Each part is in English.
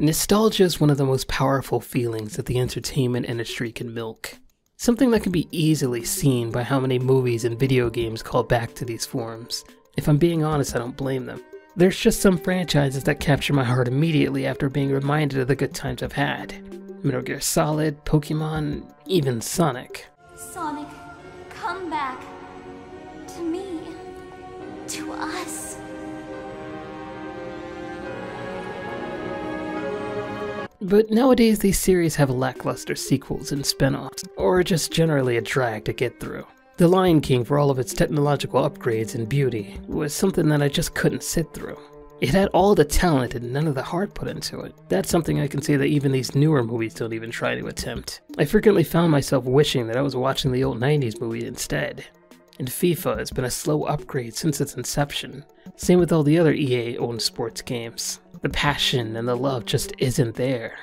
Nostalgia is one of the most powerful feelings that the entertainment industry can milk. Something that can be easily seen by how many movies and video games call back to these forms. If I'm being honest, I don't blame them. There's just some franchises that capture my heart immediately after being reminded of the good times I've had. Metal Gear Solid, Pokemon, even Sonic. Sonic, come back. To me. To us. But nowadays these series have lackluster sequels and spin-offs, or just generally a drag to get through. The Lion King, for all of its technological upgrades and beauty, was something that I just couldn't sit through. It had all the talent and none of the heart put into it. That's something I can say that even these newer movies don't even try to attempt. I frequently found myself wishing that I was watching the old 90s movie instead. And FIFA has been a slow upgrade since its inception. Same with all the other EA-owned sports games. The passion and the love just isn't there.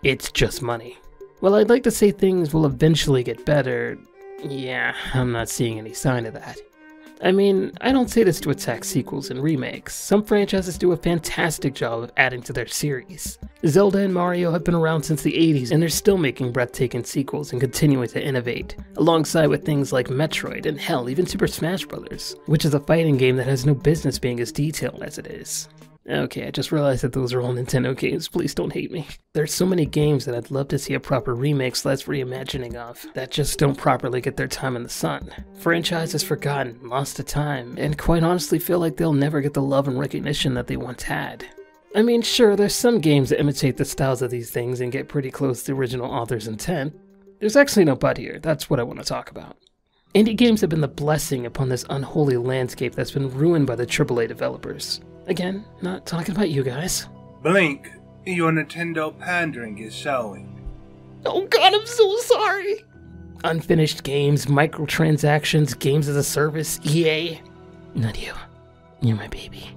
It's just money. While I'd like to say things will eventually get better, yeah, I'm not seeing any sign of that. I mean, I don't say this to attack sequels and remakes. Some franchises do a fantastic job of adding to their series. Zelda and Mario have been around since the 80s and they're still making breathtaking sequels and continuing to innovate, alongside with things like Metroid and hell, even Super Smash Bros., which is a fighting game that has no business being as detailed as it is. Okay, I just realized that those are all Nintendo games, please don't hate me. There's so many games that I'd love to see a proper remake / reimagining of, that just don't properly get their time in the sun. Franchises forgotten, lost to time, and quite honestly feel like they'll never get the love and recognition that they once had. I mean, sure, there's some games that imitate the styles of these things and get pretty close to the original author's intent. There's actually no but here, that's what I want to talk about. Indie games have been the blessing upon this unholy landscape that's been ruined by the AAA developers. Again, not talking about you guys. Blink, your Nintendo pandering is showing. Oh god, I'm so sorry! Unfinished games, microtransactions, games as a service, EA. Not you. You're my baby.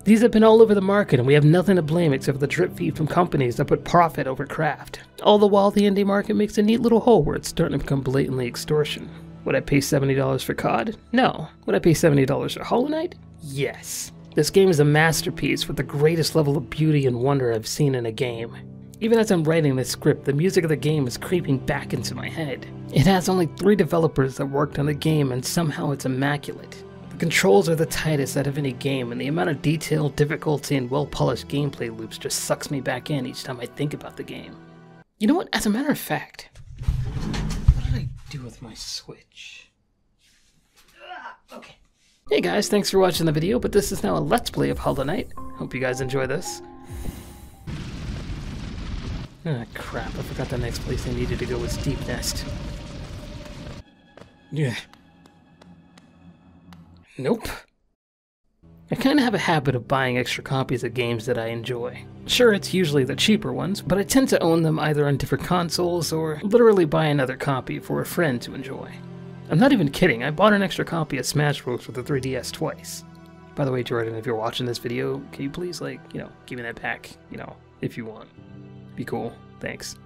These have been all over the market and we have nothing to blame except for the drip feed from companies that put profit over craft. All the while the indie market makes a neat little hole where it's starting to become blatantly extortion. Would I pay $70 for COD? No. Would I pay $70 for Hollow Knight? Yes. This game is a masterpiece with the greatest level of beauty and wonder I've seen in a game. Even as I'm writing this script, the music of the game is creeping back into my head. It has only 3 developers that worked on the game and somehow it's immaculate. The controls are the tightest out of any game and the amount of detail, difficulty, and well-polished gameplay loops just sucks me back in each time I think about the game. You know what, as a matter of fact, what did I do with my Switch? Okay. Hey guys, thanks for watching the video, but this is now a Let's Play of Hollow Knight. Hope you guys enjoy this. Ah, crap, I forgot the next place I needed to go was Deep Nest. Yeah. Nope. I kinda have a habit of buying extra copies of games that I enjoy. Sure, it's usually the cheaper ones, but I tend to own them either on different consoles or literally buy another copy for a friend to enjoy. I'm not even kidding, I bought an extra copy of Smash Bros. For the 3DS twice. By the way, Jordan, if you're watching this video, can you please, give me that back, if you want. Be cool, thanks.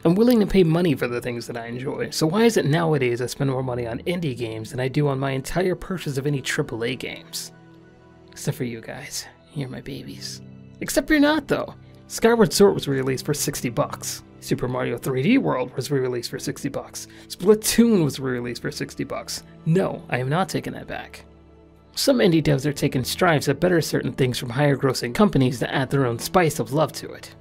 I'm willing to pay money for the things that I enjoy, so why is it nowadays I spend more money on indie games than I do on my entire purchase of any AAA games? Except for you guys, you're my babies. Except you're not, though. Skyward Sword was re-released for $60. Super Mario 3D World was re-released for $60. Splatoon was re-released for $60. No, I am not taking that back. Some indie devs are taking strides that better certain things from higher grossing companies that add their own spice of love to it.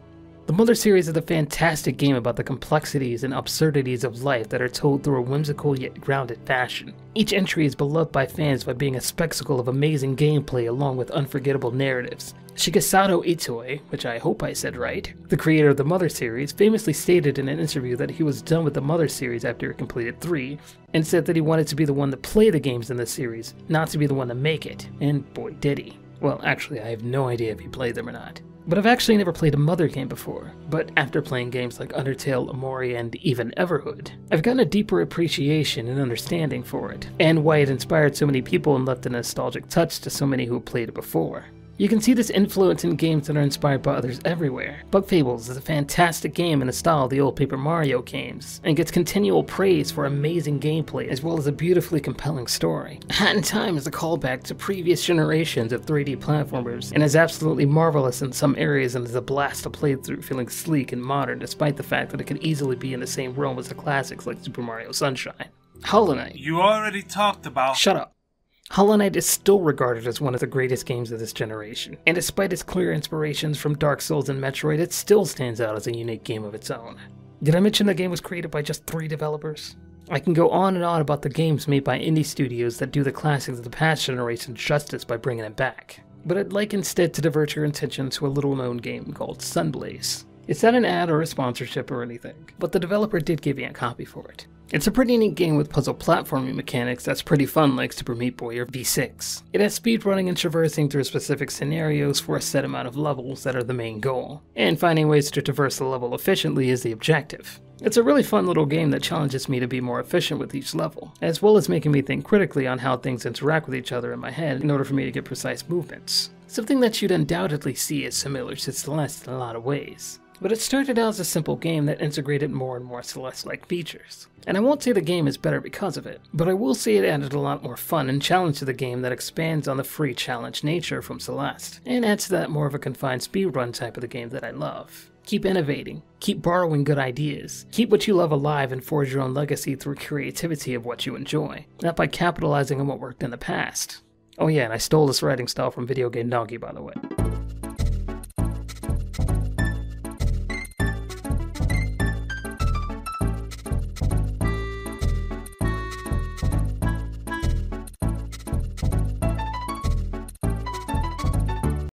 The Mother series is a fantastic game about the complexities and absurdities of life that are told through a whimsical yet grounded fashion. Each entry is beloved by fans by being a spectacle of amazing gameplay along with unforgettable narratives. Shigesato Itoi, which I hope I said right, the creator of the Mother series, famously stated in an interview that he was done with the Mother series after it completed 3, and said that he wanted to be the one to play the games in the series, not to be the one to make it, and boy did he. Well, actually I have no idea if he played them or not. But I've actually never played a Mother game before, but after playing games like Undertale, Amori, and even Everhood, I've gotten a deeper appreciation and understanding for it, and why it inspired so many people and left a nostalgic touch to so many who played it before. You can see this influence in games that are inspired by others everywhere. But Fables is a fantastic game in the style of the old Paper Mario games, and gets continual praise for amazing gameplay as well as a beautifully compelling story. Hat in Time is a callback to previous generations of 3D platformers, and is absolutely marvelous in some areas and is a blast to play through, feeling sleek and modern despite the fact that it could easily be in the same realm as the classics like Super Mario Sunshine. Hollow Knight. You already talked about... Shut up. Hollow Knight is still regarded as one of the greatest games of this generation, and despite its clear inspirations from Dark Souls and Metroid, it still stands out as a unique game of its own. Did I mention the game was created by just 3 developers? I can go on and on about the games made by indie studios that do the classics of the past generation justice by bringing it back, but I'd like instead to divert your attention to a little-known game called Sunblaze. It's not an ad or a sponsorship or anything, but the developer did give me a copy for it. It's a pretty neat game with puzzle platforming mechanics that's pretty fun like Super Meat Boy or V6. It has speedrunning and traversing through specific scenarios for a set amount of levels that are the main goal, and finding ways to traverse the level efficiently is the objective. It's a really fun little game that challenges me to be more efficient with each level, as well as making me think critically on how things interact with each other in my head in order for me to get precise movements. Something that you'd undoubtedly see as similar to Celeste in a lot of ways. But it started out as a simple game that integrated more and more Celeste-like features. And I won't say the game is better because of it, but I will say it added a lot more fun and challenge to the game that expands on the free challenge nature from Celeste, and adds to that more of a confined speedrun type of the game that I love. Keep innovating, keep borrowing good ideas, keep what you love alive and forge your own legacy through creativity of what you enjoy, not by capitalizing on what worked in the past. Oh yeah, and I stole this writing style from Video Game Donkey, by the way.